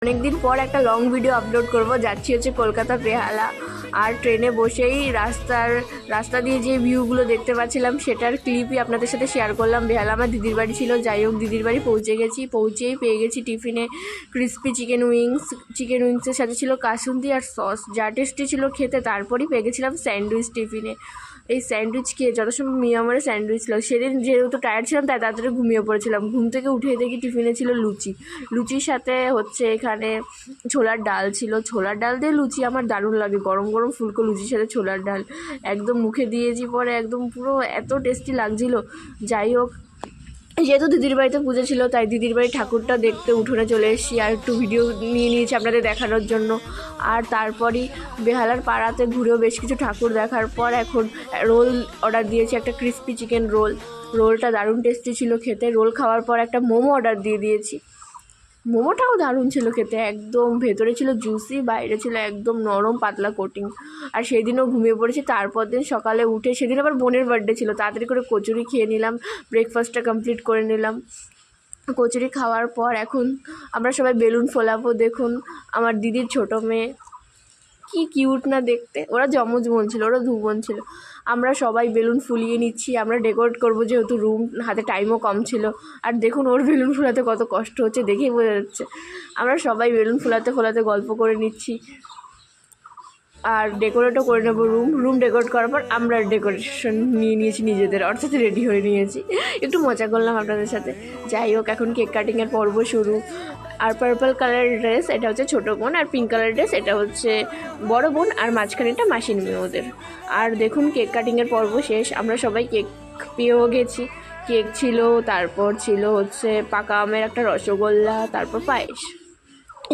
অনেকদিন পর একটা লং ভিডিও আপলোড করব। যাচ্ছি হচ্ছে কলকাতা বেহালা, আর ট্রেনে বসেই রাস্তা দিয়ে যে ভিউগুলো দেখতে পাচ্ছিলাম সেটার ক্লিপই আপনাদের সাথে শেয়ার করলাম। বেহালা আমার দিদির বাড়ি ছিল, যাই হোক দিদির বাড়ি পৌঁছে গেছি। পৌঁছেই পেয়ে গেছি টিফিনে ক্রিস্পি চিকেন উইংসের সাথে ছিল কাসুন্দি আর সস, যা টেস্টি ছিল খেতে। তারপরই পেয়ে গেছিলাম স্যান্ডউইচ টিফিনে। এই স্যান্ডউইচ খেয়ে যত সময় মিয়ামারে স্যান্ডউইচ ছিল, সেদিন যেহেতু টায়ার্ড ছিলাম তাই তাড়াতাড়ি ঘুমিয়ে পড়েছিলাম। ঘুম থেকে উঠে দেখি টিফিনে ছিল লুচির সাথে হচ্ছে এখানে ছোলার ডাল ছিল। ছোলার ডাল দিয়ে লুচি আমার দারুণ লাগে, গরম গরম ফুলকো লুচির সাথে ছোলার ডাল একদম মুখে দিয়েছি, পরে একদম পুরো এত টেস্টি লাগছিল। যাই হোক, যেহেতু দিদির বাড়িতে পুজো ছিল তাই দিদির বাড়ির ঠাকুরটা দেখতে উঠোনে চলে এসেছি, আর একটু ভিডিও নিয়ে নিয়েছি আপনাদের দেখানোর জন্য। আর তারপরই বেহালার পাড়াতে ঘুরেও বেশ কিছু ঠাকুর দেখার পর এখন রোল অর্ডার দিয়েছি, একটা ক্রিস্পি চিকেন রোলটা দারুণ টেস্টি ছিল খেতে। রোল খাওয়ার পর একটা মোমো অর্ডার দিয়ে দিয়েছি। মোমোটাও দারুণ ছিল খেতে, একদম ভেতরে ছিল জুসি, বাইরে ছিল একদম নরম পাতলা কোটিং। আর সেই দিনও ঘুমিয়ে পড়েছি। তারপর দিন সকালে উঠে, সেদিন আবার বোনের বার্থডে ছিল, তাড়াতাড়ি করে কচুরি খেয়ে নিলাম, ব্রেকফাস্টটা কমপ্লিট করে নিলাম। কচুরি খাওয়ার পর এখন আমরা সবাই বেলুন ফোলাবো। দেখুন আমার দিদির ছোটো মেয়ে, কি কিউট না দেখতে। ওরা যমজ বোন ছিল, ওরা দু বোন ছিল। আমরা সবাই বেলুন ফুলিয়ে নিচ্ছি, আমরা ডেকোরেট করবো যেহেতু রুম, হাতে টাইমও কম ছিল। আর দেখুন ওর বেলুন ফোলাতে কত কষ্ট হচ্ছে, দেখেই বোঝা যাচ্ছে। আমরা সবাই বেলুন ফোলাতে ফোলাতে গল্প করে নিচ্ছি, আর ডেকোরেটও করে নেবো। রুম ডেকোরেট করার পর আমরা ডেকোরেশন নিয়ে নিয়েছি নিজেদের, অর্থাৎ রেডি হয়ে নিয়েছি। একটু মজা করলাম আপনাদের সাথে। যাই হোক, এখন কেক কাটিংয়ের পর্ব শুরু। আর পার্পল কালারের ড্রেস এটা হচ্ছে ছোটো বোন, আর পিঙ্ক কালারের ড্রেস এটা হচ্ছে বড় বোন, আর মাঝখানেটা মাসির মেয়ে ওদের। আর দেখুন কেক কাটিংয়ের পর্ব শেষ, আমরা সবাই কেক পেয়েও গেছি। কেক ছিল, তারপর ছিল হচ্ছে পাকা আমের একটা রসগোল্লা, তারপর পায়েস।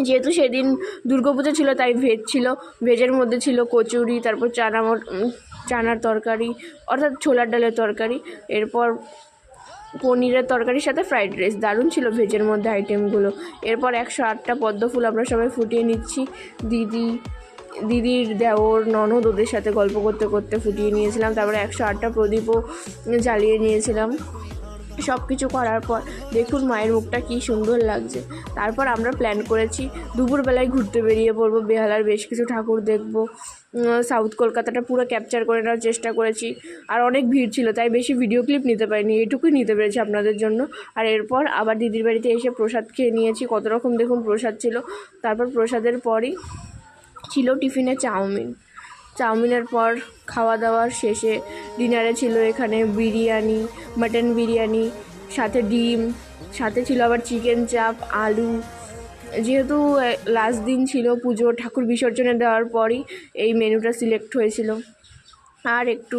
যেহেতু সেদিন দুর্গাপুজো ছিল তাই ভেজ ছিল, ভেজের মধ্যে ছিল কচুরি, তারপর চানার তরকারি অর্থাৎ ছোলার ডালের তরকারি, এরপর পনিরের তরকারির সাথে ফ্রাইড রাইস। দারুণ ছিল ভেজের মধ্যে আইটেমগুলো। এরপর 108টা পদ্ম ফুল আমরা সবাই ফুটিয়ে নিচ্ছি। দিদির দেওর ননদ ওদের সাথে গল্প করতে করতে ফুটিয়ে নিয়েছিলাম। তারপরে 108টা প্রদীপও জ্বালিয়ে নিয়েছিলাম। সব কিছু করার পর দেখুন মায়ের মুখটা কী সুন্দর লাগছে। তারপর আমরা প্ল্যান করেছি দুপুরবেলায় ঘুরতে বেরিয়ে পড়বো, বেহালার বেশ কিছু ঠাকুর দেখবো। সাউথ কলকাতাটা পুরো ক্যাপচার করে নেওয়ার চেষ্টা করেছি। আর অনেক ভিড় ছিল তাই বেশি ভিডিও ক্লিপ নিতে পারিনি, এটুকুই নিতে পেরেছি আপনাদের জন্য। আর এরপর আবার দিদির বাড়িতে এসে প্রসাদ খেয়ে নিয়েছি, কত রকম দেখুন প্রসাদ ছিল। তারপর প্রসাদের পরই ছিল টিফিনে চাউমিনের পর খাওয়া দাওয়ার শেষে ডিনারে ছিল এখানে বিরিয়ানি, মাটন বিরিয়ানি, সাথে ডিম, সাথে ছিল আবার চিকেন চাপ, আলু। যেহেতু লাস্ট দিন ছিল পুজো, ঠাকুর বিসর্জনে দেওয়ার পরই এই মেনুটা সিলেক্ট হয়েছিল। আর একটু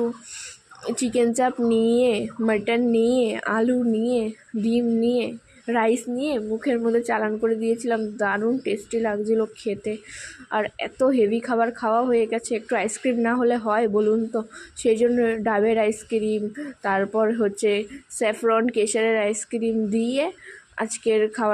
চিকেন চাপ নিয়ে, মাটন নিয়ে, আলু নিয়ে, ডিম নিয়ে, রাইস নিয়ে মুখের মধ্যে চালান করে দিয়েছিলাম, দারুণ টেস্টি লাগছিলো খেতে। আর এত হেভি খাবার খাওয়া হয়ে গেছে, একটু আইসক্রিম না হলে হয় বলুন তো। সেই জন্য ডাবের আইসক্রিম, তারপর হচ্ছে স্যাফরন কেশরের আইসক্রিম দিয়ে আজকের খাবার